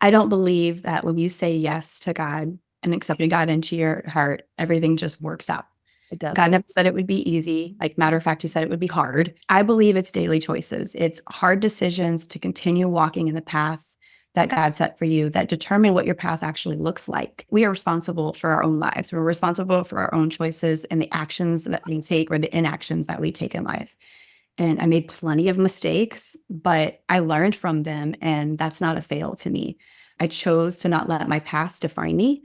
I don't believe that when you say yes to God and accepting God into your heart, everything just works out. It does. God never said it would be easy. Like, matter of fact, he said it would be hard. I believe it's daily choices. It's hard decisions to continue walking in the path that God set for you that determine what your path actually looks like. We are responsible for our own lives. We're responsible for our own choices and the actions that we take or the inactions that we take in life. And I made plenty of mistakes, but I learned from them. And that's not a fail to me. I chose to not let my past define me,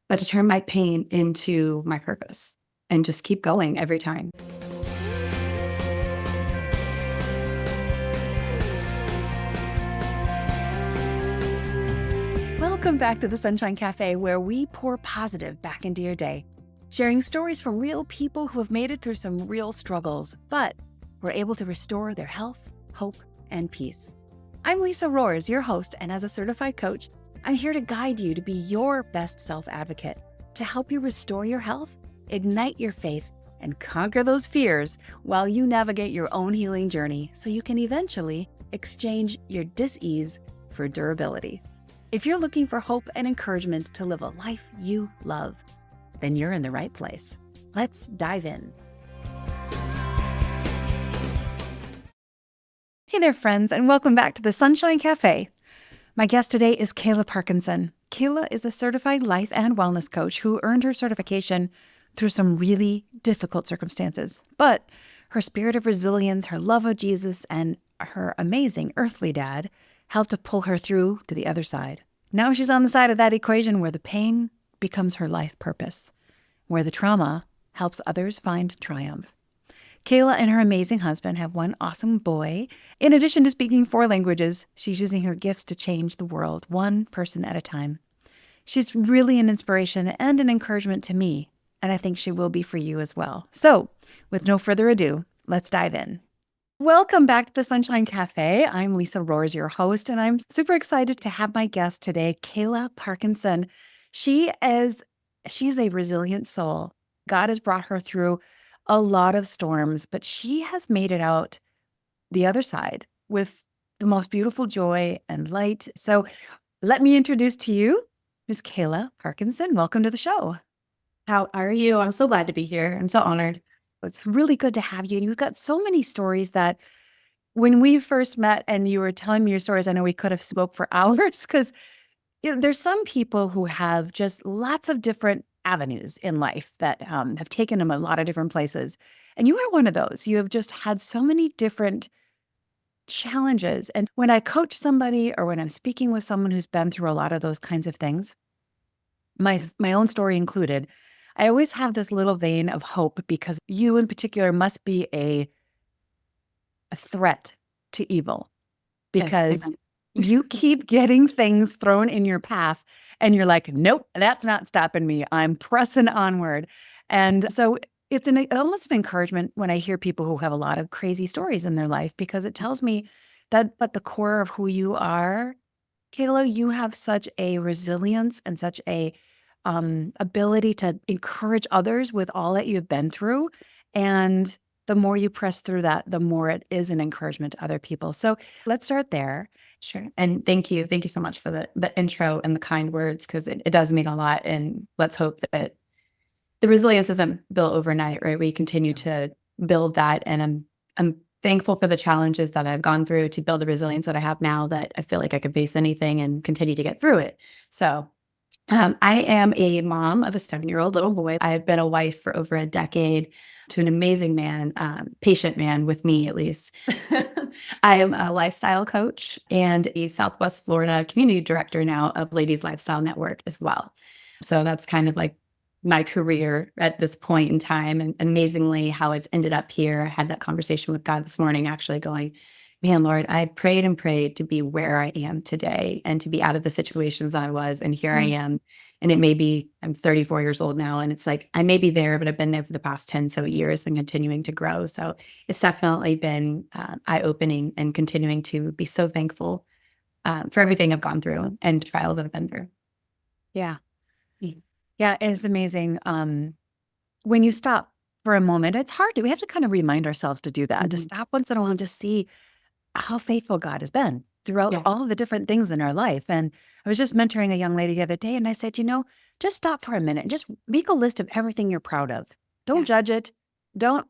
but to turn my pain into my purpose and just keep going every time. Welcome back to the Sunshine Cafe, where we pour positive back into your day, sharing stories from real people who have made it through some real struggles, but were able to restore their health, hope, and peace. I'm Lisa Roers, your host, and as a certified coach, I'm here to guide you to be your best self-advocate, to help you restore your health, ignite your faith, and conquer those fears while you navigate your own healing journey so you can eventually exchange your dis-ease for durability. If you're looking for hope and encouragement to live a life you love, then you're in the right place. Let's dive in. Hey there, friends, and welcome back to the Sunshine Cafe. My guest today is Kayla Parkinson. Kayla is a certified life and wellness coach who earned her certification through some really difficult circumstances. But her spirit of resilience, her love of Jesus, and her amazing earthly dad helped to pull her through to the other side. Now she's on the side of that equation where the pain becomes her life purpose, where the trauma helps others find triumph. Kayla and her amazing husband have one awesome boy. In addition to speaking 4 languages, she's using her gifts to change the world, one person at a time. She's really an inspiration and an encouragement to me, and I think she will be for you as well. So, with no further ado, let's dive in. Welcome back to the Sunshine Cafe. I'm Lisa Roers, your host, and I'm super excited to have my guest today, Kayla Parkinson. She's a resilient soul. God has brought her through a lot of storms, but she has made it out the other side with the most beautiful joy and light. So let me introduce to you Miss Kayla Parkinson. Welcome to the show. How are you? I'm so glad to be here. I'm so honored. It's really good to have you. And you've got so many stories that when we first met and you were telling me your stories, I know we could have spoke for hours because there's some people who have just lots of different avenues in life that have taken them a lot of different places. And you are one of those. You have just had so many different challenges. And when I coach somebody or when I'm speaking with someone who's been through a lot of those kinds of things, my own story included, I always have this little vein of hope because you in particular must be a threat to evil because you keep getting things thrown in your path and you're like, nope, that's not stopping me. I'm pressing onward. And so it's almost an encouragement when I hear people who have a lot of crazy stories in their life, because it tells me that at the core of who you are, Kayla, you have such a resilience and such a ability to encourage others with all that you've been through. And the more you press through that, the more it is an encouragement to other people. So let's start there. Sure. And thank you. Thank you so much for the intro and the kind words, because it does mean a lot. And let's hope that the resilience isn't built overnight, right? We continue to build that. And I'm thankful for the challenges that I've gone through to build the resilience that I have now, that I feel like I can face anything and continue to get through it. So I am a mom of a 7-year-old little boy. I've been a wife for over a decade to an amazing man, patient man with me, at least. I am a lifestyle coach and a Southwest Florida community director now of Ladies Lifestyle Network as well. So that's kind of like my career at this point in time, and amazingly how it's ended up here. I had that conversation with God this morning, actually going, man, Lord, I prayed and prayed to be where I am today and to be out of the situations I was. And here I am. And it may be, I'm 34 years old now. And it's like, I may be there, but I've been there for the past 10 so years and continuing to grow. So it's definitely been eye-opening and continuing to be so thankful for everything I've gone through and trials that I've been through. Yeah. Yeah, it's amazing. When you stop for a moment, it's hard we have to kind of remind ourselves to do that, to stop once in a while and just see how faithful God has been. throughout Yeah. all of the different things in our life. And I was just mentoring a young lady the other day, and I said, just stop for a minute and just make a list of everything you're proud of. Don't Yeah. judge it. Don't,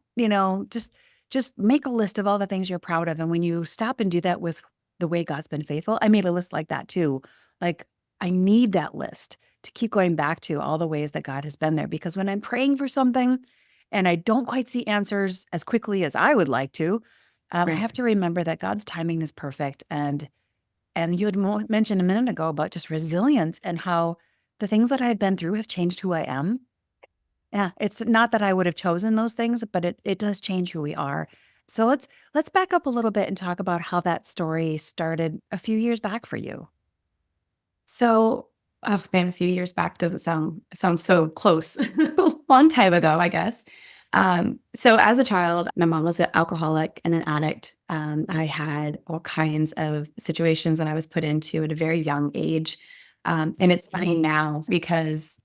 just make a list of all the things you're proud of. And when you stop and do that with the way God's been faithful, I made a list like that too. Like, I need that list to keep going back to all the ways that God has been there. Because when I'm praying for something and I don't quite see answers as quickly as I would like to, I Right. have to remember that God's timing is perfect. And you had mentioned a minute ago about just resilience and how the things that I've been through have changed who I am. Yeah, it's not that I would have chosen those things, but it does change who we are. So let's back up a little bit and talk about how that story started a few years back for you. So, oh man, a few years back doesn't sound it sounds so close. A long time ago, I guess. So as a child, my mom was an alcoholic and an addict. I had all kinds of situations that I was put into at a very young age. And it's funny now because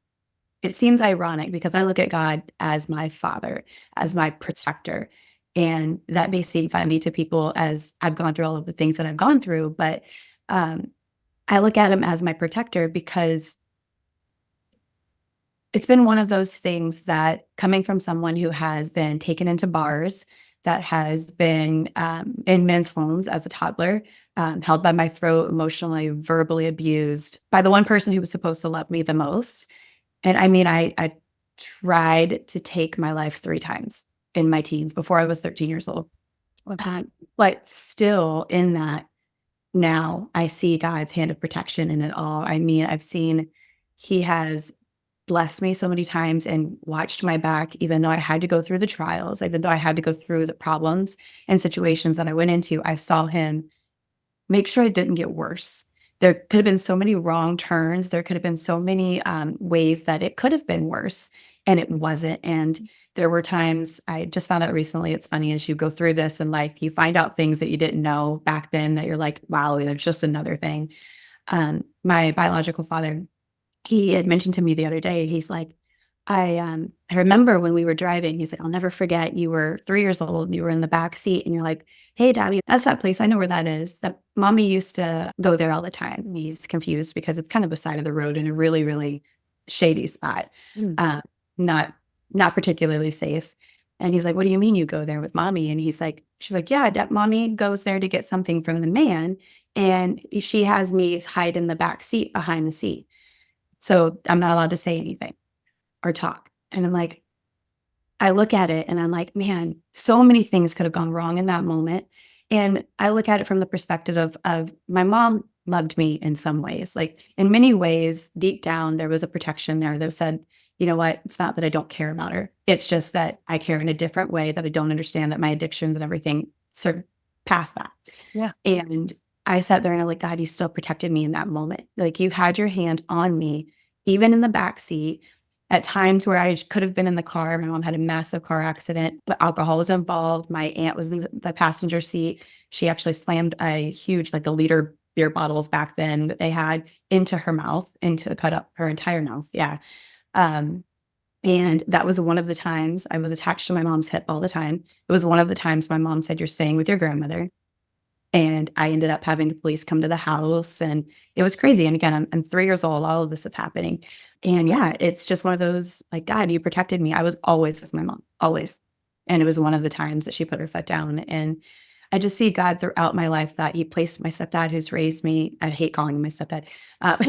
it seems ironic because I look at God as my father, as my protector. And that may seem funny to people as I've gone through all of the things that I've gone through, but um, I look at him as my protector because it's been one of those things that coming from someone who has been taken into bars, that has been in men's homes as a toddler, held by my throat, emotionally, verbally abused by the one person who was supposed to love me the most. And I mean, I tried to take my life 3 times in my teens before I was 13 years old. But still in that, now I see God's hand of protection in it all. I mean, I've seen he has blessed me so many times and watched my back, even though I had to go through the trials, even though I had to go through the problems and situations that I went into. I saw him make sure it didn't get worse. There could have been so many wrong turns. There could have been so many ways that it could have been worse, and it wasn't. And there were times I just found out recently. It's funny as you go through this in life, you find out things that you didn't know back then that you're like, wow, there's just another thing. My biological father, he had mentioned to me the other day, he's like, I remember when we were driving, he's like, I'll never forget, you were 3 years old, you were in the back seat, and you're like, "Hey, Daddy, that's that place, I know where that is. That mommy used to go there all the time." He's confused because it's kind of the side of the road in a really, really shady spot, Mm. uh, not not particularly safe. And he's like, "What do you mean you go there with mommy?" And he's like she's like, "Yeah, Dad, mommy goes there to get something from the man, and she has me hide in the back seat behind the seat. So I'm not allowed to say anything or talk." And I'm like, I look at it and I'm like, man, so many things could have gone wrong in that moment. And I look at it from the perspective of my mom loved me in some ways. Like in many ways, deep down, there was a protection there that said, you know what? It's not that I don't care about her. It's just that I care in a different way, that I don't understand that my addictions and everything sort of past that. Yeah. And I sat there and I'm like, God, you still protected me in that moment. Like you had your hand on me, even in the back seat at times where I could have been in the car. My mom had a massive car accident, but alcohol was involved. My aunt was in the passenger seat. She actually slammed a huge, like the liter beer bottles back then that they had into her mouth, into cut up her entire mouth. Yeah. Um, and that was one of the times I was attached to my mom's hip all the time. It was one of the times my mom said, "You're staying with your grandmother." And I ended up having the police come to the house, and it was crazy. And again, I'm 3 years old, all of this is happening. And yeah, it's just one of those, like, God, you protected me. I was always with my mom, always. And it was one of the times that she put her foot down. And I just see God throughout my life that he placed my stepdad who's raised me. I hate calling him my stepdad.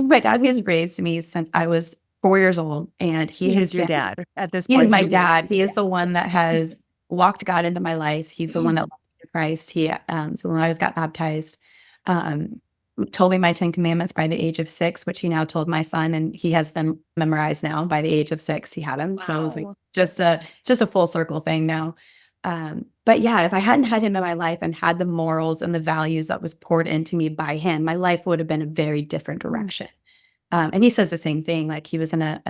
My dad has raised me since I was 4 years old. And he has He's your been dad at this he is point. my dad. He is the one that has walked God into my life. He's the one that led me to Christ. So when I was got baptized, um, told me my 10 commandments by the age of 6, which he now told my son, and he has them memorized now. By the age of 6, he had them. So it was like Wow. just a full circle thing now. But yeah, if I hadn't had him in my life and had the morals and the values that was poured into me by him, my life would have been a very different direction. And he says the same thing, like he was in a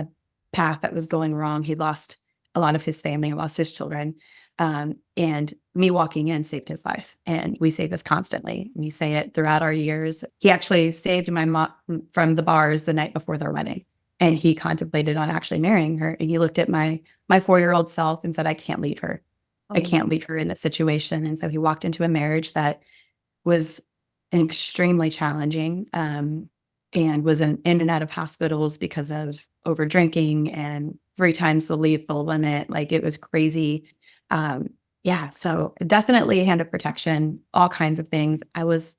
path that was going wrong. He lost a lot of his family, lost his children. And me walking in saved his life. And we say this constantly. We say it throughout our years. He actually saved my mom from the bars the night before their wedding. And he contemplated on actually marrying her. And he looked at my 4-year-old self and said, I can't leave her. I can't leave her in this situation. And so he walked into a marriage that was extremely challenging, and was in and out of hospitals because of over drinking and 3 times the lethal limit. Like it was crazy. Um, yeah, so definitely a hand of protection, all kinds of things. I was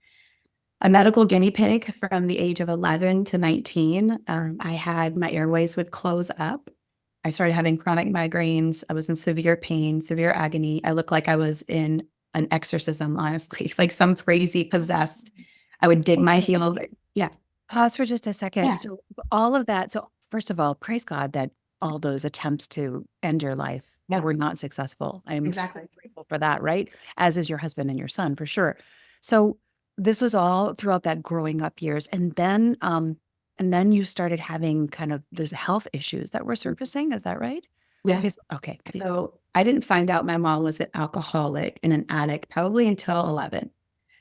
a medical guinea pig from the age of 11 to 19. I had my airways would close up. I started having chronic migraines. I was in severe pain, severe agony. I looked like I was in an exorcism, honestly, like some crazy possessed. I would dig my Okay. heels. Yeah. Pause for just a second. Yeah. So all of that. So first of all, praise God that all those attempts to end your life Yeah. were not successful. I'm so Exactly. grateful for that, right? As is your husband and your son, for sure. So this was all throughout that growing up years, and then you started having kind of those health issues that were surfacing. Is that right? Yeah. Okay. So I didn't find out my mom was an alcoholic and an addict probably until 11.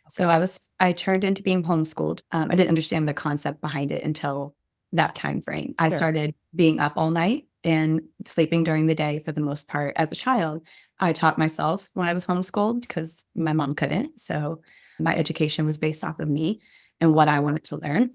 So Okay. I turned into being homeschooled. I didn't understand the concept behind it until that time frame. I Sure. started being up all night and sleeping during the day for the most part. As a child, I taught myself when I was homeschooled because my mom couldn't. So my education was based off of me and what I wanted to learn.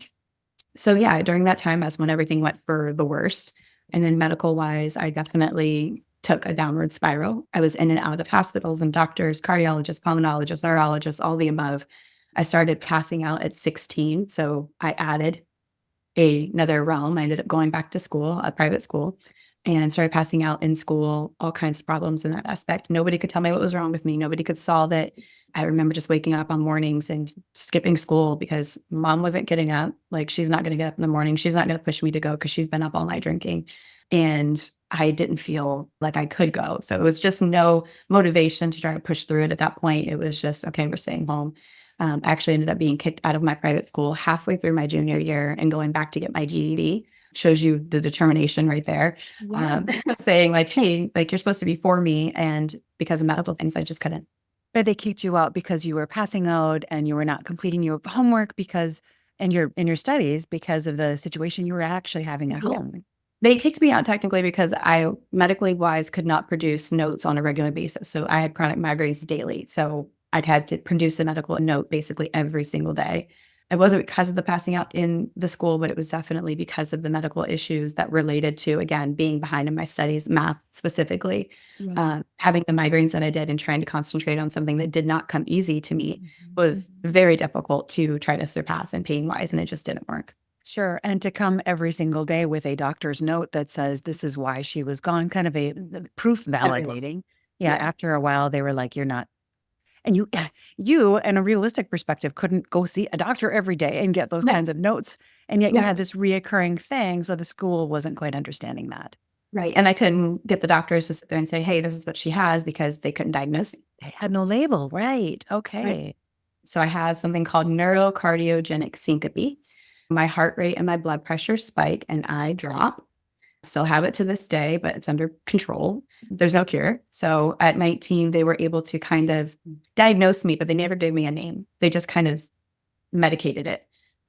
So yeah, during that time, that's when everything went for the worst. And then medical wise, I definitely took a downward spiral. I was in and out of hospitals and doctors, cardiologists, pulmonologists, neurologists, all the above. I started passing out at 16. So I added another realm. I ended up going back to school, a private school, and started passing out in school, all kinds of problems in that aspect. Nobody could tell me what was wrong with me. Nobody could solve it. I remember just waking up on mornings and skipping school because mom wasn't getting up. Like, she's not going to get up in the morning. She's not going to push me to go because she's been up all night drinking. And I didn't feel like I could go. So it was just no motivation to try to push through it at that point. It was just, okay, we're staying home. I actually ended up being kicked out of my private school halfway through my junior year and going back to get my GED. Shows you the determination right there. Yeah. Saying like, hey, like you're supposed to be for me. And because of medical things, I just couldn't. But they kicked you out because you were passing out and you were not completing your homework because and your in your studies because of the situation you were actually having at Yeah. home. They kicked me out technically because I medically wise could not produce notes on a regular basis. So I had chronic migraines daily. So I'd had to produce a medical note basically every single day. It wasn't because of the passing out in the school, but it was definitely because of the medical issues that related to, again, being behind in my studies, math specifically, having the migraines that I did and trying to concentrate on something that did not come easy to me was very difficult to try to surpass and pain wise. And it just didn't work. Sure. And to come every single day with a doctor's note that says this is why she was gone, kind of a proof Everyone's, validating. Yeah. yeah, After a while, they were like, you're not. And you, you, in a realistic perspective, couldn't go see a doctor every day and get those no, kinds of notes. And yet you no. had this reoccurring thing. So the school wasn't quite understanding that. Right. And I couldn't get the doctors to sit there and say, hey, this is what she has because they couldn't diagnose. They had no label. Right. Right. Okay. So I have something called neurocardiogenic syncope. My heart rate and my blood pressure spike and I drop. Still have it to this day, but it's under control. There's no cure. So at 19, they were able to kind of diagnose me, but they never gave me a name. They just kind of medicated it.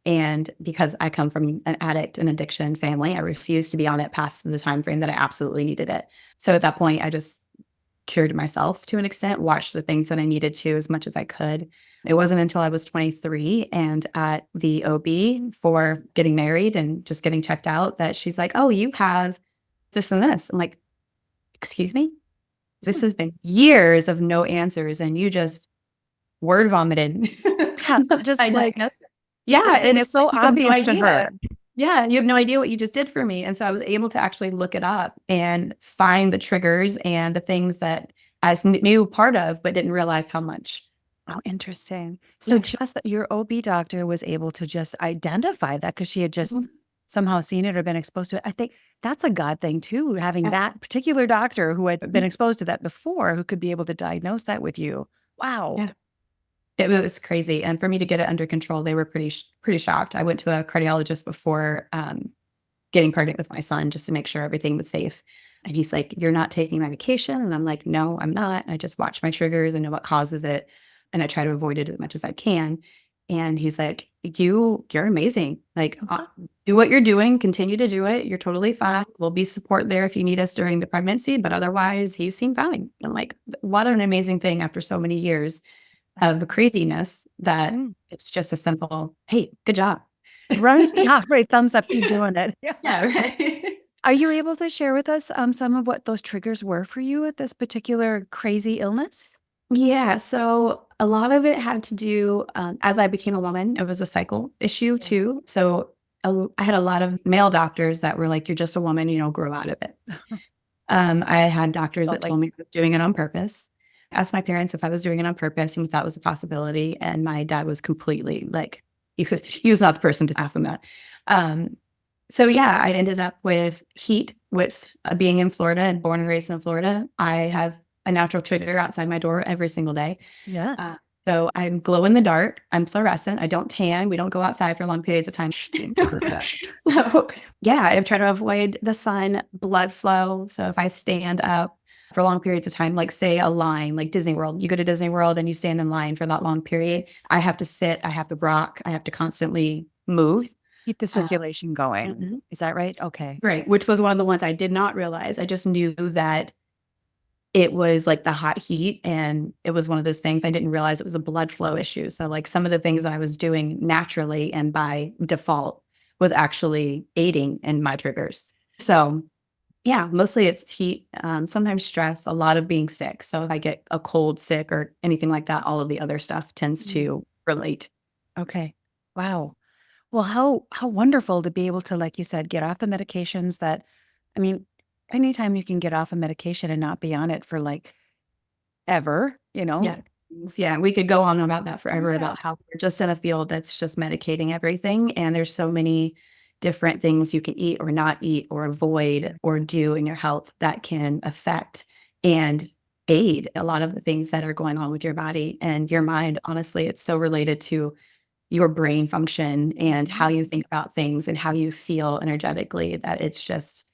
And because I come from an addict and addiction family, I refused to be on it past the time frame that I absolutely needed it. So at that point, I just cured myself to an extent, watched the things that I needed to as much as I could. It wasn't until I was 23 and at the OB for getting married and just getting checked out that she's like, oh, you have this and this. I'm like, excuse me? This has been years of no answers and you just word vomited. Just I like, diagnosed it. Yeah. And it's it's like, so you have no obvious to her. idea. Yeah. You have no idea what you just did for me. And so I was able to actually look it up and find the triggers and the things that I knew part of, but didn't realize how much. Oh, interesting. So Yeah. just that your OB doctor was able to just identify that because she had just Mhm. somehow seen it or been exposed to it. I think that's a God thing too, having Yeah. that particular doctor who had been Mhm. exposed to that before, who could be able to diagnose that with you. Wow. Yeah. It was crazy. And for me to get it under control, they were pretty shocked. I went to a cardiologist before getting pregnant with my son just to make sure everything was safe. And he's like, you're not taking medication. And I'm like, no, I'm not. I just watch my triggers and know what causes it. And I try to avoid it as much as I can. And he's like, you're amazing. Like, do what you're doing, continue to do it. You're totally fine. We'll be support there if you need us during the pregnancy, but otherwise you seem fine. I'm like, what an amazing thing after so many years. of craziness that Mm. it's just a simple, hey, good job. Right. Yeah. Right. Thumbs up. Keep doing it. Yeah. Yeah, right. Are you able to share with us some of what those triggers were for you with this particular crazy illness? Yeah, so a lot of it had to do, as I became a woman, it was a cycle issue Yeah. too. So I had a lot of male doctors that were like, "You're just a woman, grow out of it." I had doctors Felt that like told me I was doing it on purpose. I asked my parents if I was doing it on purpose and if that was a possibility, and my dad was completely like, he was not the person to ask them that. Um, so yeah, I ended up with heat, which being in Florida and born and raised in Florida, I have a natural trigger outside my door every single day. Uh, yes. so I'm glow in the dark. I'm fluorescent. I don't tan. We don't go outside for long periods of time. Perfect. So yeah, I try to avoid the sun, blood flow. So if I stand up for long periods of time, like say a line, like Disney World, you go to Disney World and you stand in line for that long period. I have to sit, I have to rock, I have to constantly move. Keep the Uh, circulation going. mhm. Is that right? Okay. Right. Which was one of the ones I did not realize. I just knew that it was like the hot heat. And it was one of those things I didn't realize it was a blood flow issue. So, like some of the things I was doing naturally and by default was actually aiding in my triggers. So, yeah, mostly it's heat, sometimes stress, a lot of being sick. So, if I get a cold, sick, or anything like that, all of the other stuff tends Mm. to relate. Okay. Wow. Well, how wonderful to be able to, like you said, get off the medications that, I mean, anytime you can get off a medication and not be on it for like ever, you know? Yeah. Yeah, we could go on about that forever Yeah. about how we're just in a field that's just medicating everything, and there's so many different things you can eat or not eat or avoid or do in your health that can affect and aid a lot of the things that are going on with your body and your mind. Honestly, it's so related to your brain function and how Mhm. you think about things and how you feel energetically that it's just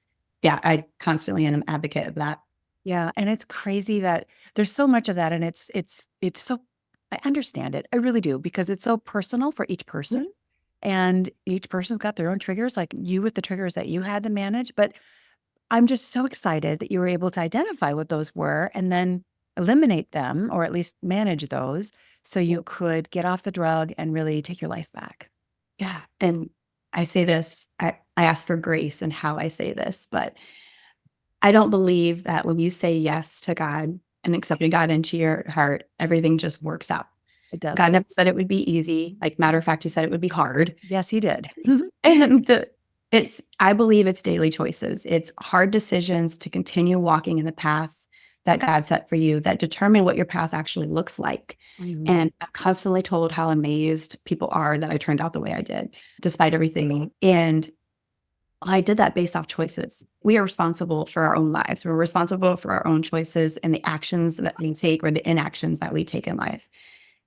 yeah, I constantly am an advocate of that. Yeah, and it's crazy that there's so much of that, and it's so I understand it. I really do because it's so personal for each person, and each person's got their own triggers, like you with the triggers that you had to manage. But I'm just so excited that you were able to identify what those were and then eliminate them, or at least manage those, so you could get off the drug and really take your life back. Yeah, and I say this, I ask for grace in how I say this, but I don't believe that when you say yes to God and accepting God into your heart, everything just works out. It God doesn't. never said it would be easy. Like, matter of fact, he said it would be hard. Yes, you did. And I believe it's daily choices. It's hard decisions to continue walking in the path that God set for you that determine what your path actually looks like. Mhm. And I'm constantly told how amazed people are that I turned out the way I did, despite everything. And I did that based off choices. We are responsible for our own lives. We're responsible for our own choices and the actions that we take or the inactions that we take in life.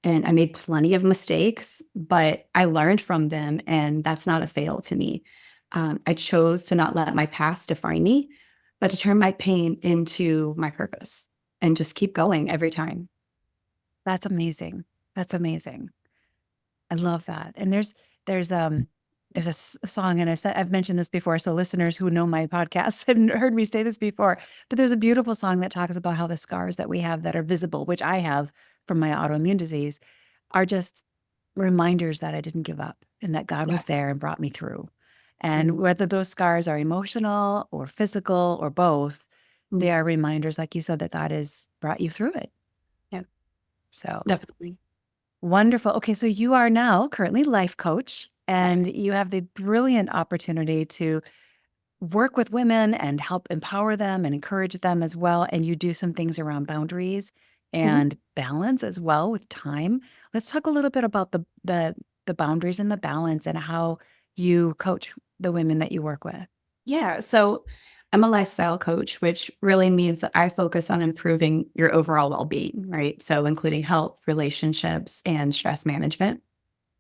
And I made plenty of mistakes, but I learned from them. And that's not a fail to me. I chose to not let my past define me, but to turn my pain into my purpose and just keep going every time. That's amazing. That's amazing. I love that. And there's a song, and I've mentioned this before, so listeners who know my podcast have heard me say this before, but there's a beautiful song that talks about how the scars that we have that are visible, which I have from my autoimmune disease, are just reminders that I didn't give up and that God was Yes. there and brought me through. And Mhm. whether those scars are emotional or physical or both, they Mhm. are reminders, like you said, that God has brought you through it. Yeah, So definitely. wonderful. Okay, so you are now currently life coach, and Yes. you have the brilliant opportunity to work with women and help empower them and encourage them as well. And you do some things around boundaries Mhm. and balance as well with time. Let's talk a little bit about the boundaries and the balance and how you coach the women that you work with. Yeah. So I'm a lifestyle coach, which really means that I focus on improving your overall well being, right? So, including health, relationships, and stress management.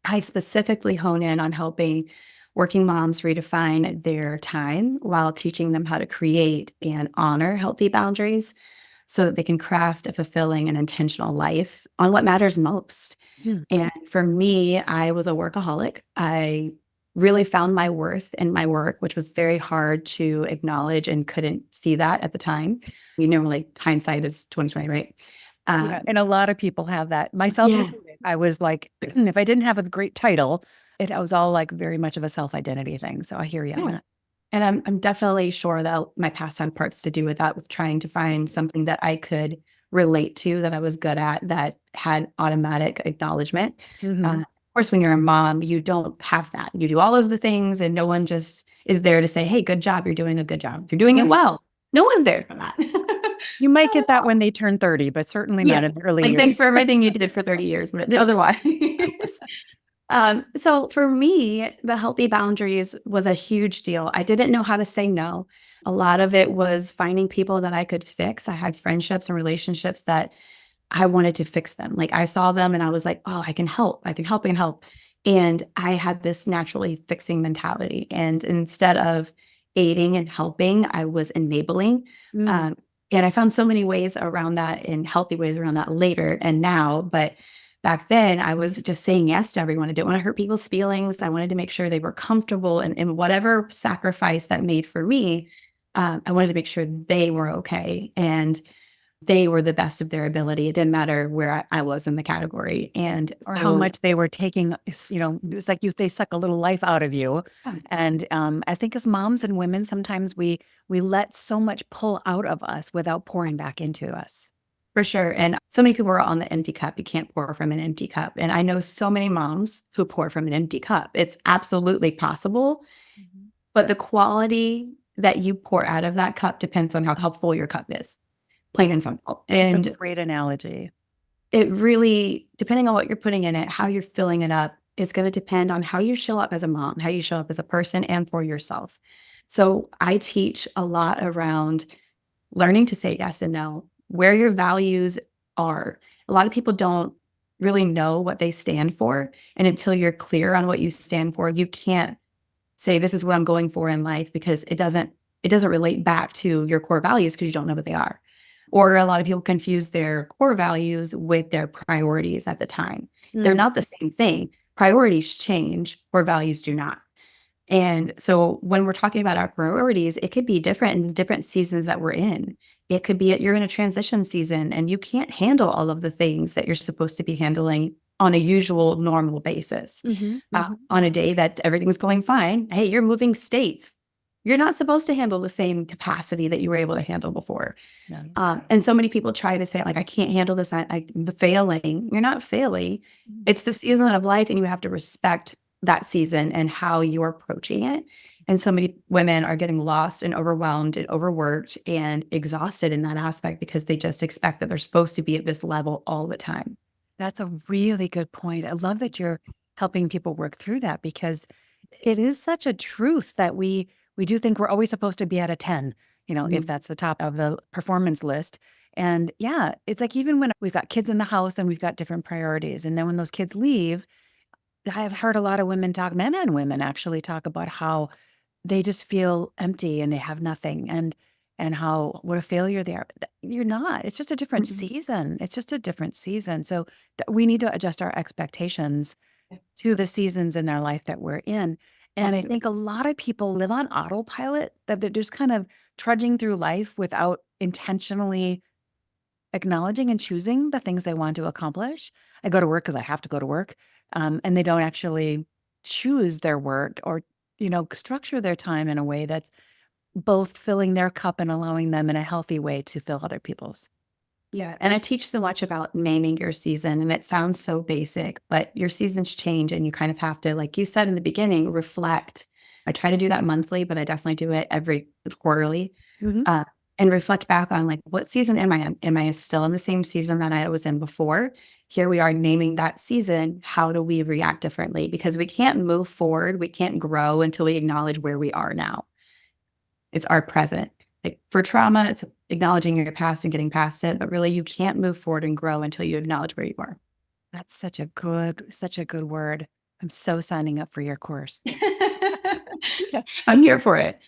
I specifically hone in on helping working moms redefine their time while teaching them how to create and honor healthy boundaries so that they can craft a fulfilling and intentional life on what matters most. Hmm. And for me, I was a workaholic. I really found my worth in my work, which was very hard to acknowledge and couldn't see that at the time. Like hindsight is 2020, right? Yeah, and a lot of people have that, myself Yeah. included. I was like, if I didn't have a great title, it was all like very much of a self-identity thing. So I hear you on Yeah. that. And I'm definitely sure that my past had parts to do with that, with trying to find something that I could relate to, that I was good at, that had automatic acknowledgement. Mhm. Of course, when you're a mom, you don't have that. You do all of the things, and no one just is there to say, "Hey, good job. You're doing a good job. You're doing it Right. well." No one's there for that. You might Not get at that all. when they turn 30, but certainly not Yeah. in the early Like, thanks years. for everything you did for 30 years, but otherwise. So for me, the healthy boundaries was a huge deal. I didn't know how to say no. A lot of it was finding people that I could fix. I had friendships and relationships that I wanted to fix them. Like, I saw them and I was like, oh, I can help. I can help. I can help. And I had this naturally fixing mentality. And instead of aiding and helping, I was enabling. Mm. Um, and I found so many ways around that, and healthy ways around that later and now. But back then, I was just saying yes to everyone. I didn't want to hurt people's feelings. I wanted to make sure they were comfortable, and in whatever sacrifice that made for me, I wanted to make sure they were okay. And they were the best of their ability. It didn't matter where I was in the category. And Or how so, much they were taking, it's like they suck a little life out of you. yeah, And I think as moms and women, sometimes we let so much pull out of us without pouring back into us. for sure. And so many people are on the empty cup. You can't pour from an empty cup. And I know so many moms who pour from an empty cup. It's absolutely possible, Mhm. but the quality that you pour out of that cup depends on how full your cup is, plain and simple. That's a And great analogy. it really, depending on what you're putting in it, how you're filling it up is going to depend on how you show up as a mom, how you show up as a person, and for yourself. So I teach a lot around learning to say yes and no, where your values are. A lot of people don't really know what they stand for. And until you're clear on what you stand for, you can't say this is what I'm going for in life, because it doesn't relate back to your core values, because you don't know what they are. Or a lot of people confuse their core values with their priorities at the time. They're Mm. not the same thing. Priorities change, core values do not. And so when we're talking about our priorities, it could be different in the different seasons that we're in. It could be that you're in a transition season and you can't handle all of the things that you're supposed to be handling on a usual, normal basis. Mhm, mhm. On a day that everything's going fine, hey, you're moving states. You're not supposed to handle the same capacity that you were able to handle before. No. And so many people try to say, like, I can't handle this. I'm failing. You're not failing. Mm. It's the season of life, and you have to respect that season and how you're approaching it. And so many women are getting lost and overwhelmed and overworked and exhausted in that aspect, because they just expect that they're supposed to be at this level all the time. That's a really good point. I love that you're helping people work through that because it is such a truth that we do think we're always supposed to be at a 10, if Mhm. that's the top of the performance list. And yeah, it's like even when we've got kids in the house and we've got different priorities. And then when those kids leave, I've heard a lot of women talk, men and women actually talk about how they just feel empty and they have nothing and how what a failure they are. You're not. It's just a different Mhm. season. It's just a different season. So we need to adjust our expectations to the seasons in their life that we're in. And I Absolutely. think a lot of people live on autopilot, that they're just kind of trudging through life without intentionally acknowledging and choosing the things they want to accomplish. I go to work because I have to go to work, and they don't actually choose their work or structure their time in a way that's both filling their cup and allowing them in a healthy way to fill other people's. Yeah, and I teach so much about naming your season, and it sounds so basic, but your seasons change, and you kind of have to, like you said in the beginning, reflect. I try to do that monthly, but I definitely do it every quarterly, Mhm. uh, and reflect back on, like, what season am I in? Am I still in the same season that I was in before? Here we are naming that season. How do we react differently? Because we can't move forward, we can't grow until we acknowledge where we are now. It's our present. Like, for trauma, it's acknowledging your past and getting past it, but really you can't move forward and grow until you acknowledge where you are. That's such a good word. I'm so signing up for your course. Yeah. I'm here for it.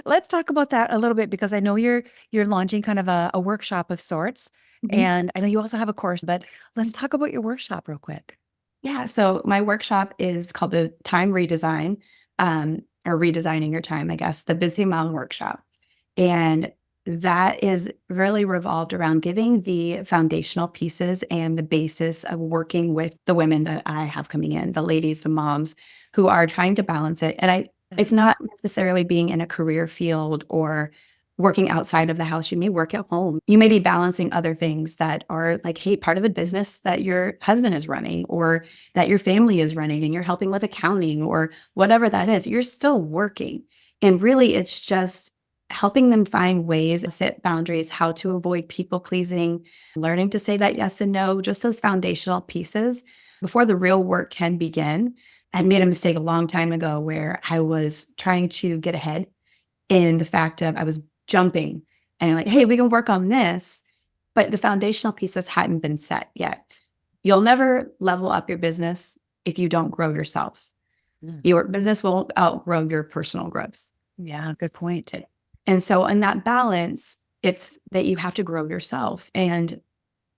Let's talk about that a little bit because I know you're launching kind of a workshop of sorts, Mhm. and I know you also have a course, but let's talk about your workshop real quick. Yeah, so my workshop is called the Time Redesign, or Redesigning Your Time, I guess, the Busy Mom Workshop. And that is really revolved around giving the foundational pieces and the basis of working with the women that I have coming in, the ladies, the moms who are trying to balance it. And it's not necessarily being in a career field or working outside of the house. You may work at home. You may be balancing other things that are like, hey, part of a business that your husband is running or that your family is running and you're helping with accounting or whatever that is. You're still working. And really, it's just helping them find ways to set boundaries, how to avoid people pleasing, learning to say that yes and no, just those foundational pieces before the real work can begin. I made a mistake a long time ago where I was trying to get ahead in the fact of I was jumping and like, hey, we can work on this, but the foundational pieces hadn't been set yet. You'll never level up your business if you don't grow yourself. Your business will outgrow your personal growth. Yeah, good point. And so in that balance, it's that you have to grow yourself. And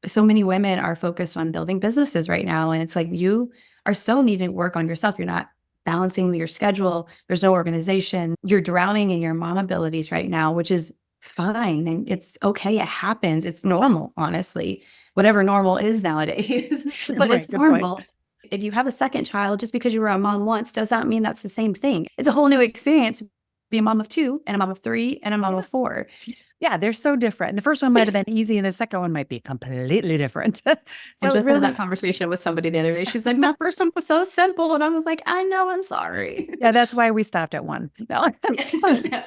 so many women are focused on building businesses right now. And it's like you are still needing to work on yourself. You're not balancing your schedule. There's no organization. You're drowning in your mom abilities right now, which is fine. And it's okay. It happens. It's normal, honestly, whatever normal is nowadays. But Right, it's good point. normal. If you have a second child, just because you were a mom once does not mean that's the same thing. It's a whole new experience. Be a mom of 2 and a mom of 3 and a mom of 4. Yeah, they're so different. The first one might have been easy, and the second one might be completely different. I So just had really, that conversation with somebody the other day. She's like, my first one was so simple. And I was like, I know, I'm sorry. yeah, that's why we stopped at 1. No.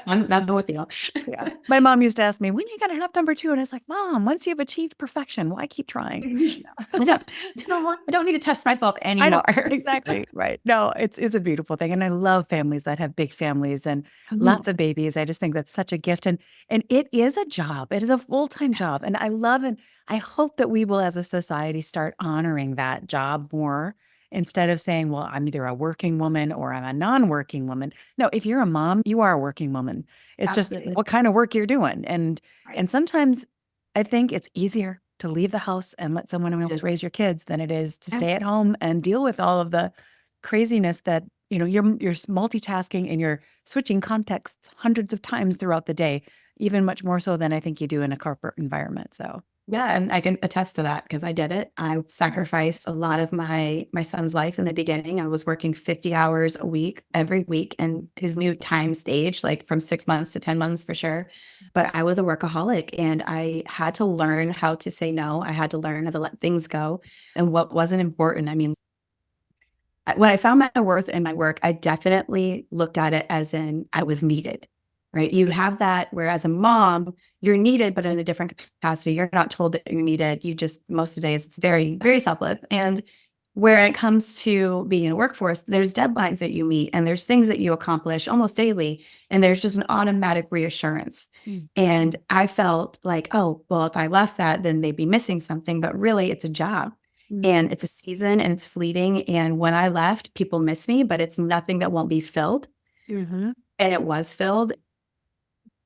I'm not with you. Yeah. My mom used to ask me, when are you going to have number 2? And I was like, Mom, once you've achieved perfection, why keep trying? I don't need to test myself I know. anymore. Exactly. Right. No, it's a beautiful thing. And I love families that have big families and lots of babies. I just think that's such a gift. And it is a job. It is a full-time job. And I love and I hope that we will as a society start honoring that job more instead of saying, well, I'm either a working woman or I'm a non-working woman. No, if you're a mom, you are a working woman. It's just Absolutely. what kind of work you're doing. And Right. sometimes I think it's easier to leave the house and let someone else Yes. raise your kids than it is to Yeah. stay at home and deal with all of the craziness that, you're multitasking and you're switching contexts hundreds of times throughout the day, even much more so than I think you do in a corporate environment. So, Yeah, and I can attest to that because I did it. I sacrificed a lot of my son's life in the beginning. I was working 50 hours a week every week in his new time stage, like from 6 months to 10 months for sure. But I was a workaholic and I had to learn how to say no. I had to learn how to let things go and what wasn't important. I mean, when I found my worth in my work, I definitely looked at it as in I was needed, right? You have that where as a mom, you're needed, but in a different capacity. You're not told that you're needed. You just, most of the days, it's very, very selfless. And where it comes to being in a workforce, there's deadlines that you meet and there's things that you accomplish almost daily. And there's just an automatic reassurance. And I felt like, oh, well, if I left that, then they'd be missing something. But really, it's a job. And it's a season and it's fleeting. And when I left, people miss me, but it's nothing that won't be filled. And it was filled.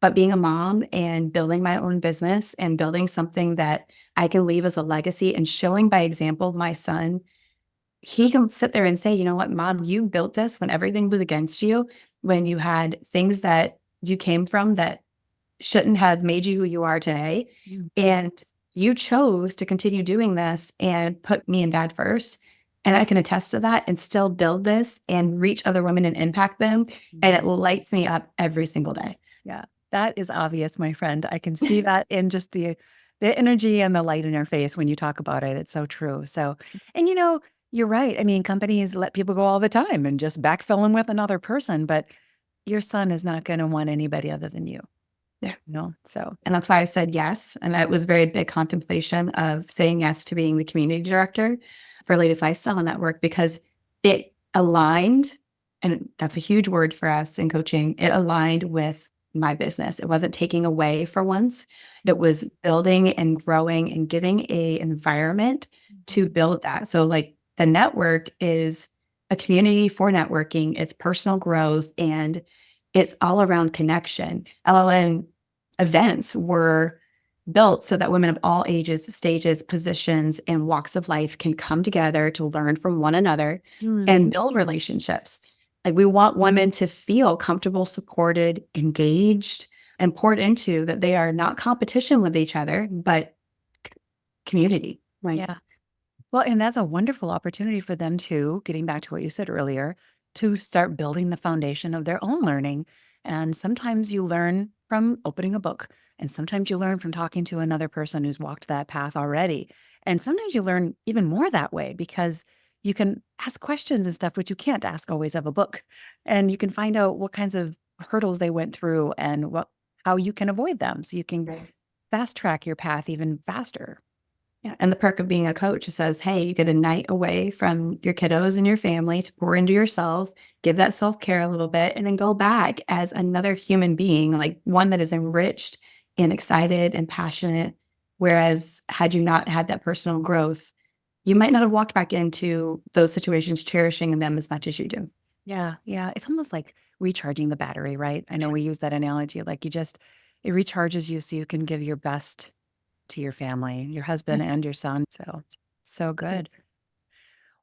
But being a mom and building my own business and building something that I can leave as a legacy and showing by example, my son, he can sit there and say, you know what, mom, you built this when everything was against you, when you had things that you came from that shouldn't have made you who you are today. And you chose to continue doing this and put me and dad first. And I can attest to that and still build this and reach other women and impact them. And it lights me up every single day. Yeah, that is obvious, my friend. I can see that in just the energy and the light in your face when you talk about it. It's so true. So, and you're right. I mean, companies let people go all the time and just backfill them with another person, but your son is not going to want anybody other than you. Yeah. No. So, And that's why I said yes. And that was very big contemplation of saying yes to being the community director for Ladies Lifestyle Network because it aligned, and that's a huge word for us in coaching, it aligned with my business. It wasn't taking away for once. It was building and growing and giving a environment to build that. So like the network is a community for networking, it's personal growth, and it's all around connection. LLN events were built so that women of all ages, stages, positions, and walks of life can come together to learn from one another and build relationships. Like we want women to feel comfortable, supported, engaged, and poured into, that they are not competition with each other, but community. Like, Yeah. Well, and that's a wonderful opportunity for them to, getting back to what you said earlier, to start building the foundation of their own learning. And sometimes you learn from opening a book, and sometimes you learn from talking to another person who's walked that path already. And sometimes you learn even more that way because you can ask questions and stuff, which you can't ask always of a book. And you can find out what kinds of hurdles they went through and how you can avoid them so you can right. fast track your path even faster. Yeah. And the perk of being a coach says, hey, you get a night away from your kiddos and your family to pour into yourself, give that self care a little bit, and then go back as another human being, like one that is enriched and excited and passionate. Whereas, had you not had that personal growth, you might not have walked back into those situations cherishing them as much as you do. Yeah, yeah. It's almost like recharging the battery, right? I know we use that analogy. Like it recharges you so you can give your best to your family, your Yeah. husband and your son. So good.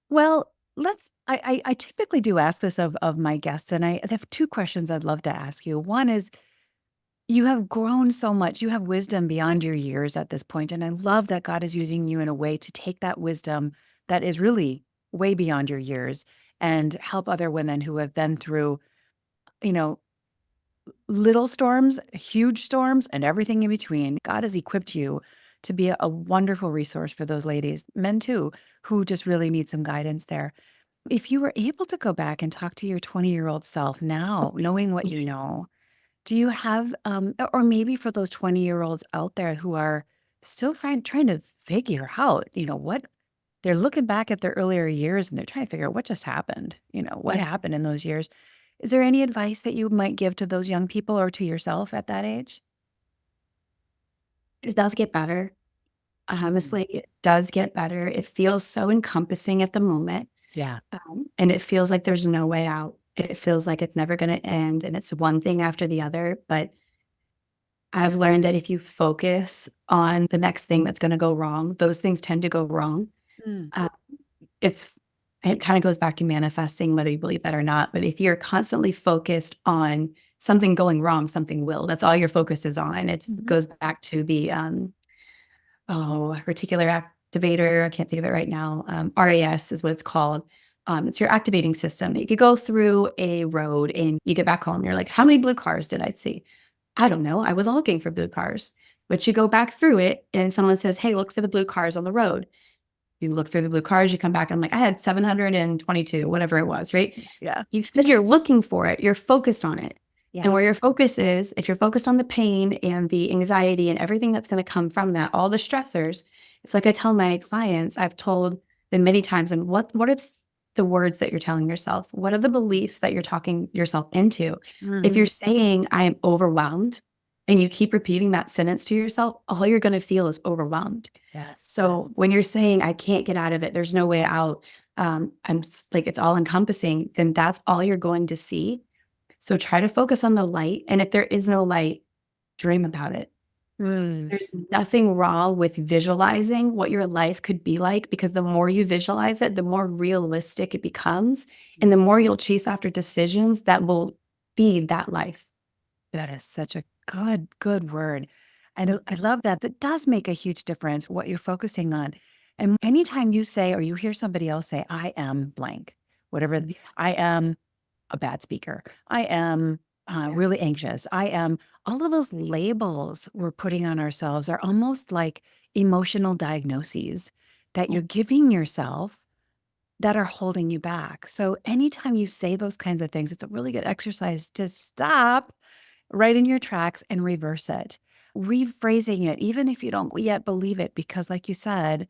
Well, I typically do ask this of my guests, and I have two questions I'd love to ask you. One is, you have grown so much. You have wisdom beyond your years at this point, and I love that God is using you in a way to take that wisdom that is really way beyond your years and help other women who have been through, you know, little storms, huge storms, and everything in between. God has equipped you to be a wonderful resource for those ladies, men too, who just really need some guidance there. If you were able to go back and talk to your 20-year-old self now, knowing what you know, do you have, or maybe for those 20-year-olds out there who are still trying to figure out, what they're looking back at their earlier years and they're trying to figure out what just happened, what Yeah. happened in those years. Is there any advice that you might give to those young people or to yourself at that age? It does get better. Mm. Honestly, it does get better. It feels so encompassing at the moment. Yeah. And it feels like there's no way out. It feels like it's never going to end. And it's one thing after the other. But I've learned that if you focus on the next thing that's going to go wrong, those things tend to go wrong. Mm. Uh, it's it kind of goes back to manifesting, whether you believe that or not. But if you're constantly focused on something going wrong, something will. That's all your focus is on. It Mhm. goes back to the reticular activator. I can't think of it right now. RAS is what it's called. It's your activating system. If you go through a road and you get back home, you're like, how many blue cars did I see? I don't know. I wasn't looking for blue cars. But you go back through it and someone says, hey, look for the blue cars on the road. You look through the blue cars, you come back, and I'm like, I had 722, whatever it was, right? Yeah. You said you're looking for it, you're focused on it. Yeah. And where your focus is, if you're focused on the pain and the anxiety and everything that's going to come from that, all the stressors, it's like I tell my clients, I've told them many times, and what are the words that you're telling yourself? What are the beliefs that you're talking yourself into? If Mhm. you're saying, I am overwhelmed, and you keep repeating that sentence to yourself, all you're going to feel is overwhelmed. Yes. So when you're saying, I can't get out of it, there's no way out, like it's all encompassing, then that's all you're going to see. So try to focus on the light. And if there is no light, dream about it. Mm. There's nothing wrong with visualizing what your life could be like, because the more you visualize it, the more realistic it becomes. And the more you'll chase after decisions that will feed that life. That is such a good word. And I love that. That does make a huge difference what you're focusing on. And anytime you say, or you hear somebody else say, I am blank, whatever, I am a bad speaker, I am Yeah. really anxious, I am, all of those labels we're putting on ourselves are almost like emotional diagnoses that you're giving yourself that are holding you back. So anytime you say those kinds of things, it's a really good exercise to stop right in your tracks and reverse it, rephrasing it, even if you don't yet believe it, because like you said,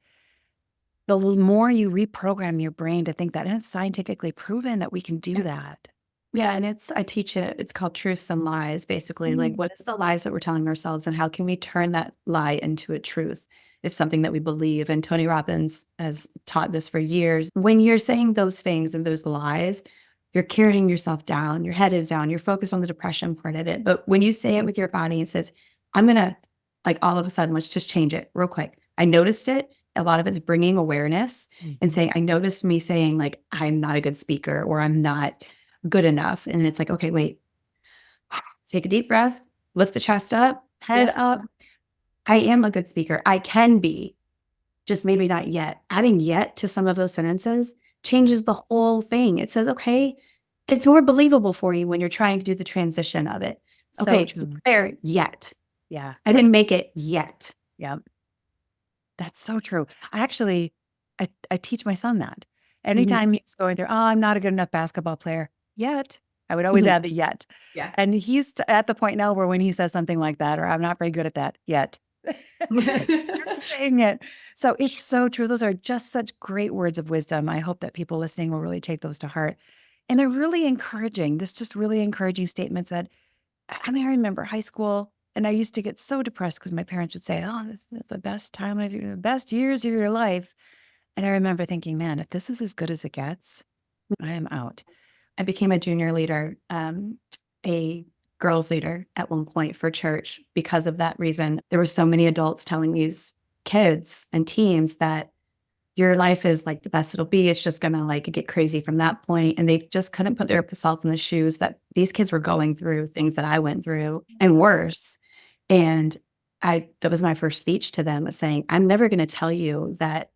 the more you reprogram your brain to think that, and it's scientifically proven that we can do that. Yeah, and I teach it, it's called truths and lies, basically. Like, Mm. what is the lies that we're telling ourselves, and how can we turn that lie into a truth? It's something that we believe. And Tony Robbins has taught this for years. When you're saying those things and those lies, you're carrying yourself down, your head is down, you're focused on the depression part of it. But when you say it with your body and says, I'm gonna, like, all of a sudden, let's just change it real quick. I noticed it. A lot of it's bringing awareness and Mhm. saying, I noticed me saying, like, I'm not a good speaker, or I'm not good enough. And it's like, okay, wait, take a deep breath. lift the chest up, head up. I am a good speaker. I can be, just maybe not yet. Adding yet to some of those sentences changes the whole thing. It says, okay, it's more believable for you when you're trying to do the transition of it. So Okay, it's true. there yet. Yeah. I didn't make it yet. Yeah. That's so true. I teach my son that. Anytime he's going through, "Oh, I'm not a good enough basketball player yet." I would always Mhm. add the yet. Yeah. And he's at the point now where when he says something like that, or "I'm not very good at that yet." You're saying it. So it's so true. Those are just such great words of wisdom. I hope that people listening will really take those to heart. And they're really encouraging. This just really encouraging statements that I remember high school, and I used to get so depressed because my parents would say, "Oh, this is the best time of your the best years of your life." And I remember thinking, "Man, if this is as good as it gets, I am out." I became a junior leader, a girls leader at one point for church because of that reason. There were so many adults telling these kids and teens that your life is like the best it'll be. It's just gonna like get crazy from that point. And they just couldn't put their self in the shoes that these kids were going through things that I went through and worse. And that was my first speech to them, was saying, I'm never gonna tell you that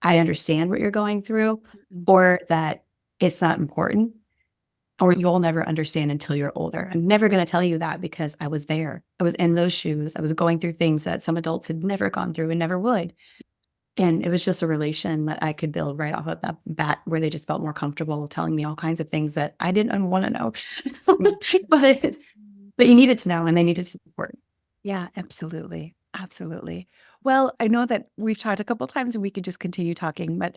I understand what you're going through or that it's not important or you'll never understand until you're older. I'm never going to tell you that because I was there. I was in those shoes. I was going through things that some adults had never gone through and never would. And it was just a relation that I could build right off of that bat where they just felt more comfortable telling me all kinds of things that I didn't want to know. but but you needed to know and they needed support. Yeah, absolutely. Absolutely. Well, I know that we've talked a couple times and we could just continue talking, but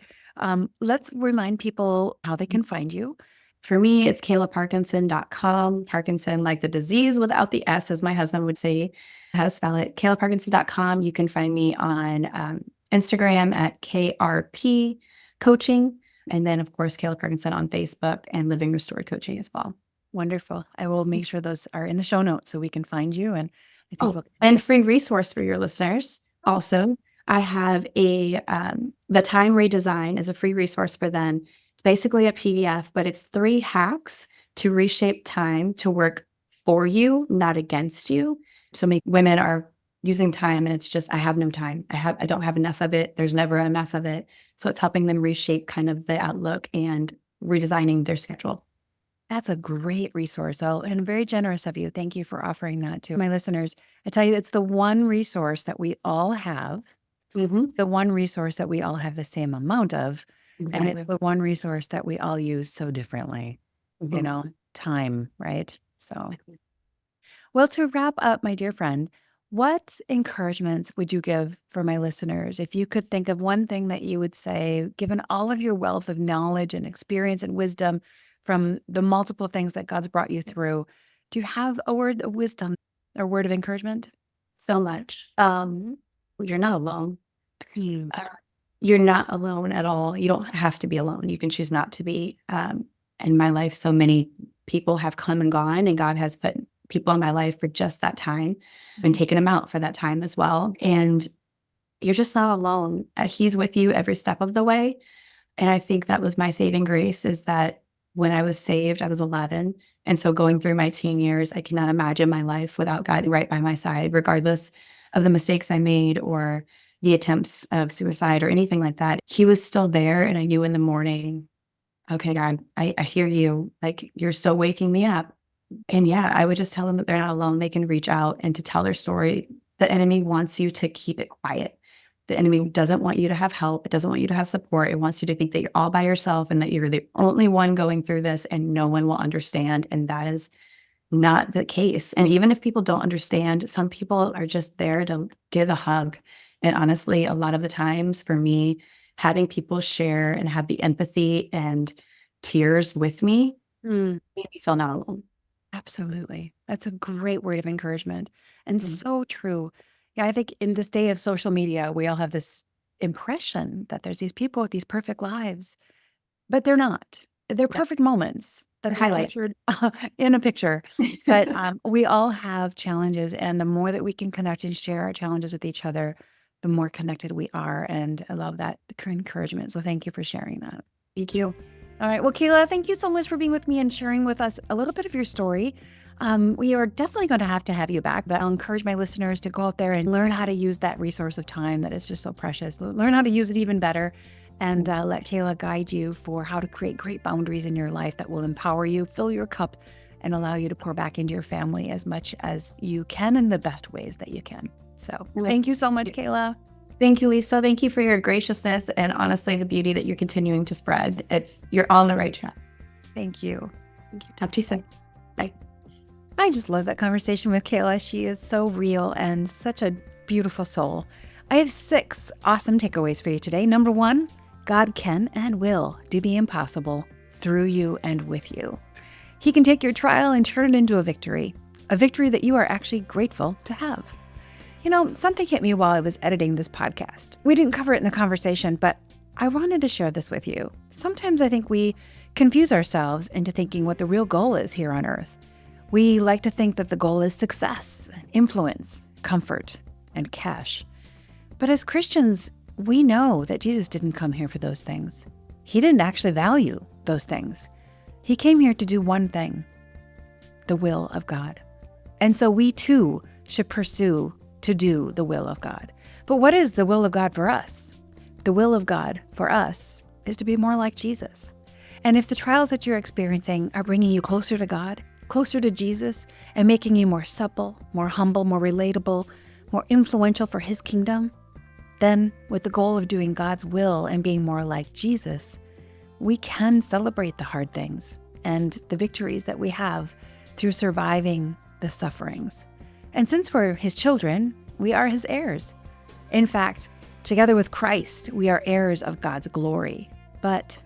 let's remind people how they can find you. For me, it's KaylaParkinson.com. Parkinson, like the disease without the S, as my husband would say, how to spell it. KaylaParkinson.com. You can find me on Instagram at KRP Coaching. And then, of course, Kayla Parkinson on Facebook and Living Restored Coaching as well. Wonderful. I will make sure those are in the show notes so we can find you and people. And free resource for your listeners. Also, I have the Time Redesign is a free resource for them. It's basically a PDF, but it's 3 hacks to reshape time to work for you, not against you. So many women are using time and it's just, I have no time. I don't have enough of it. There's never enough of it. So it's helping them reshape kind of the outlook and redesigning their schedule. That's a great resource. And very generous of you. Thank you for offering that to my listeners. I tell you, it's the one resource that we all have, the one resource that we all have the same amount of. And it's the one resource that we all use so differently, time, right? So, well, to wrap up, my dear friend, what encouragements would you give for my listeners if you could think of one thing that you would say, given all of your wealth of knowledge and experience and wisdom from the multiple things that God's brought you through? Do you have a word of wisdom or word of encouragement? So much. You're not alone. You're not alone at all. You don't have to be alone. You can choose not to be. In my life, so many people have come and gone, and God has put people in my life for just that time and taken them out for that time as well. And you're just not alone. He's with you every step of the way. And I think that was my saving grace is that when I was saved, I was 11. And so going through my teen years, I cannot imagine my life without God right by my side, regardless of the mistakes I made or the attempts of suicide or anything like that. He was still there. And I knew in the morning, okay, God, I hear you. Like, you're still waking me up. And yeah, I would just tell them that they're not alone. They can reach out and to tell their story. The enemy wants you to keep it quiet. The enemy doesn't want you to have help. It doesn't want you to have support. It wants you to think that you're all by yourself and that you're the only one going through this and no one will understand. And that is not the case. And even if people don't understand, some people are just there to give a hug. And honestly, a lot of the times for me, having people share and have the empathy and tears with me made me feel not alone. Absolutely. That's a great word of encouragement and so true. Yeah, I think in this day of social media, we all have this impression that there's these people with these perfect lives, but they're not. They're perfect moments that they Highlight. captured in a picture. But we all have challenges, and the more that we can connect and share our challenges with each other, the more connected we are. And I love that encouragement. So thank you for sharing that. Thank you. All right. Well, Kayla, thank you so much for being with me and sharing with us a little bit of your story. We are definitely going to have you back, but I'll encourage my listeners to go out there and learn how to use that resource of time that is just so precious. Learn how to use it even better, and let Kayla guide you for how to create great boundaries in your life that will empower you, fill your cup, and allow you to pour back into your family as much as you can in the best ways that you can. So thank you so much, Kayla. Thank you, Lisa. Thank you for your graciousness and honestly the beauty that you're continuing to spread. You're on the right track. Thank you. Thank you. Talk to you soon. Bye. I just love that conversation with Kayla. She is so real and such a beautiful soul. I have 6 awesome takeaways for you today. Number 1, God can and will do the impossible through you and with you. He can take your trial and turn it into a victory that you are actually grateful to have. You know, something hit me while I was editing this podcast. We didn't cover it in the conversation, but I wanted to share this with you. Sometimes I think we confuse ourselves into thinking what the real goal is here on earth. We like to think that the goal is success, influence, comfort, and cash. But as Christians, we know that Jesus didn't come here for those things. He didn't actually value those things. He came here to do one thing, the will of God. And so we too should pursue to do the will of God. But what is the will of God for us? The will of God for us is to be more like Jesus. And if the trials that you're experiencing are bringing you closer to God, closer to Jesus, and making you more supple, more humble, more relatable, more influential for His kingdom, then with the goal of doing God's will and being more like Jesus, we can celebrate the hard things and the victories that we have through surviving the sufferings. And since we're His children, we are His heirs. In fact, together with Christ, we are heirs of God's glory. But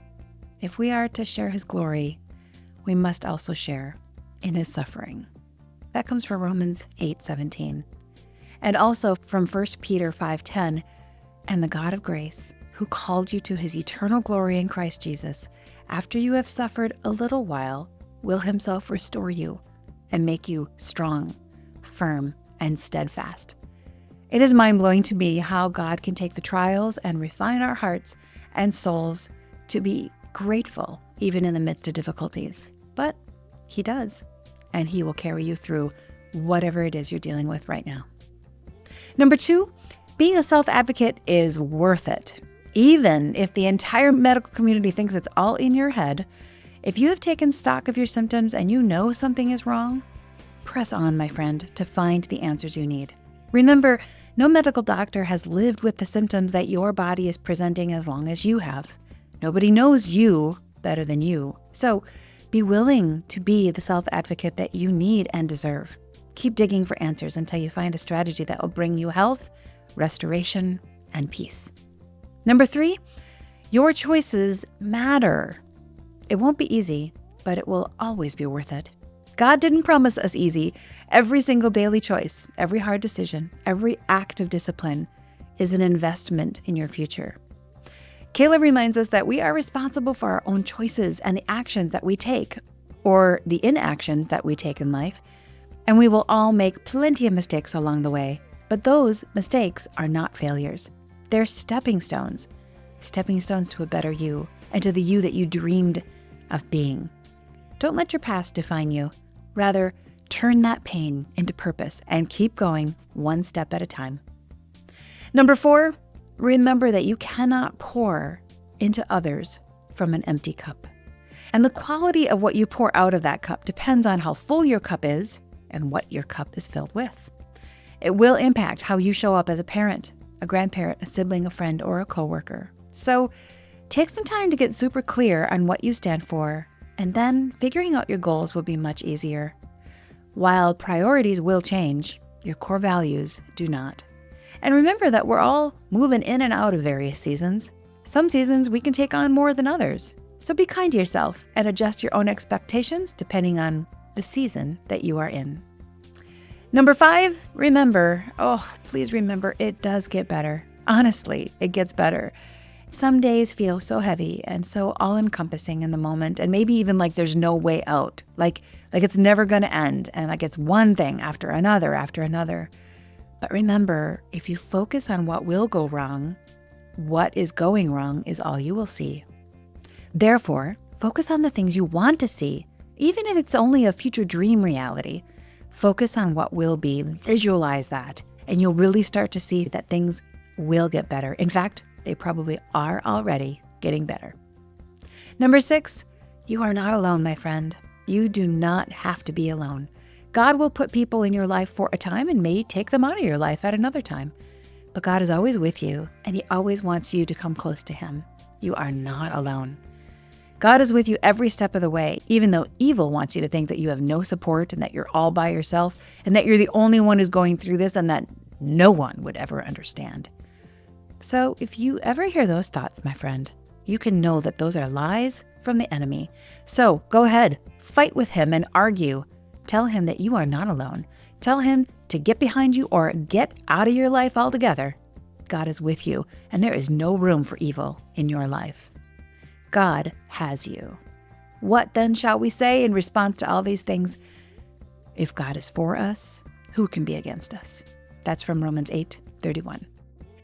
if we are to share His glory, we must also share in His suffering. That comes from Romans 8:17. And also from 1 Peter 5:10, and the God of grace, who called you to His eternal glory in Christ Jesus, after you have suffered a little while, will Himself restore you and make you strong, firm, and steadfast. It is mind-blowing to me how God can take the trials and refine our hearts and souls to be grateful even in the midst of difficulties. But He does, and He will carry you through whatever it is you're dealing with right now. Number 2, being a self-advocate is worth it. Even if the entire medical community thinks it's all in your head, if you have taken stock of your symptoms and you know something is wrong, press on, my friend, to find the answers you need. Remember, no medical doctor has lived with the symptoms that your body is presenting as long as you have. Nobody knows you better than you. So be willing to be the self-advocate that you need and deserve. Keep digging for answers until you find a strategy that will bring you health, restoration, and peace. Number 3, your choices matter. It won't be easy, but it will always be worth it. God didn't promise us easy. Every single daily choice, every hard decision, every act of discipline is an investment in your future. Kayla reminds us that we are responsible for our own choices and the actions that we take, or the inactions that we take in life, and we will all make plenty of mistakes along the way. But those mistakes are not failures. They're stepping stones to a better you and to the you that you dreamed of being. Don't let your past define you. Rather, turn that pain into purpose and keep going one step at a time. Number 4, remember that you cannot pour into others from an empty cup. And the quality of what you pour out of that cup depends on how full your cup is and what your cup is filled with. It will impact how you show up as a parent, a grandparent, a sibling, a friend, or a coworker. So take some time to get super clear on what you stand for, and then figuring out your goals will be much easier. While priorities will change, your core values do not. And remember that we're all moving in and out of various seasons. Some seasons we can take on more than others. So be kind to yourself and adjust your own expectations depending on the season that you are in. Number 5, please remember, it does get better. Honestly, it gets better. Some days feel so heavy and so all-encompassing in the moment, and maybe even like there's no way out, like it's never going to end, and like it's one thing after another. But remember, if you focus on what will go wrong, what is going wrong is all you will see. Therefore, focus on the things you want to see Even if it's only a future dream reality, focus on what will be, visualize that, and you'll really start to see that things will get better. In fact, they probably are already getting better. Number 6, you are not alone, my friend. You do not have to be alone. God will put people in your life for a time and may take them out of your life at another time. But God is always with you, and He always wants you to come close to Him. You are not alone. God is with you every step of the way, even though evil wants you to think that you have no support and that you're all by yourself and that you're the only one who's going through this and that no one would ever understand. So if you ever hear those thoughts, my friend, you can know that those are lies from the enemy. So go ahead, fight with him and argue. Tell him that you are not alone. Tell him to get behind you or get out of your life altogether. God is with you, and there is no room for evil in your life. God has you. What then shall we say in response to all these things? If God is for us, who can be against us? That's from Romans 8:31.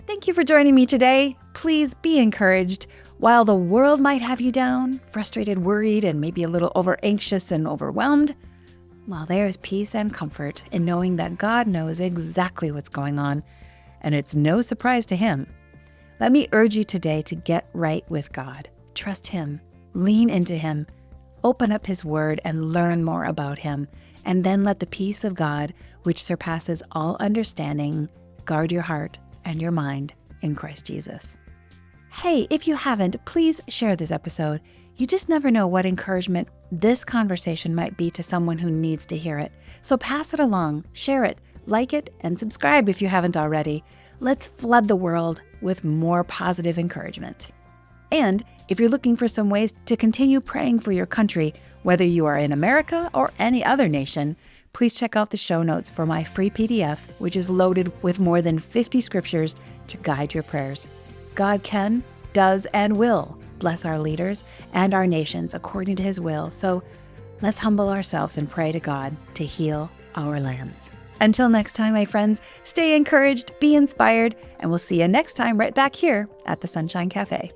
Thank you for joining me today. Please be encouraged. While the world might have you down, frustrated, worried, and maybe a little over anxious and overwhelmed, well, there is peace and comfort in knowing that God knows exactly what's going on, and it's no surprise to Him. Let me urge you today to get right with God. Trust Him, lean into Him, open up His Word and learn more about Him, and then let the peace of God, which surpasses all understanding, guard your heart and your mind in Christ Jesus. Hey, if you haven't, please share this episode. You just never know what encouragement this conversation might be to someone who needs to hear it. So pass it along, share it, like it, and subscribe if you haven't already. Let's flood the world with more positive encouragement. And if you're looking for some ways to continue praying for your country, whether you are in America or any other nation, please check out the show notes for my free PDF, which is loaded with more than 50 scriptures to guide your prayers. God can, does, and will bless our leaders and our nations according to His will. So let's humble ourselves and pray to God to heal our lands. Until next time, my friends, stay encouraged, be inspired, and we'll see you next time right back here at the Sunshine Cafe.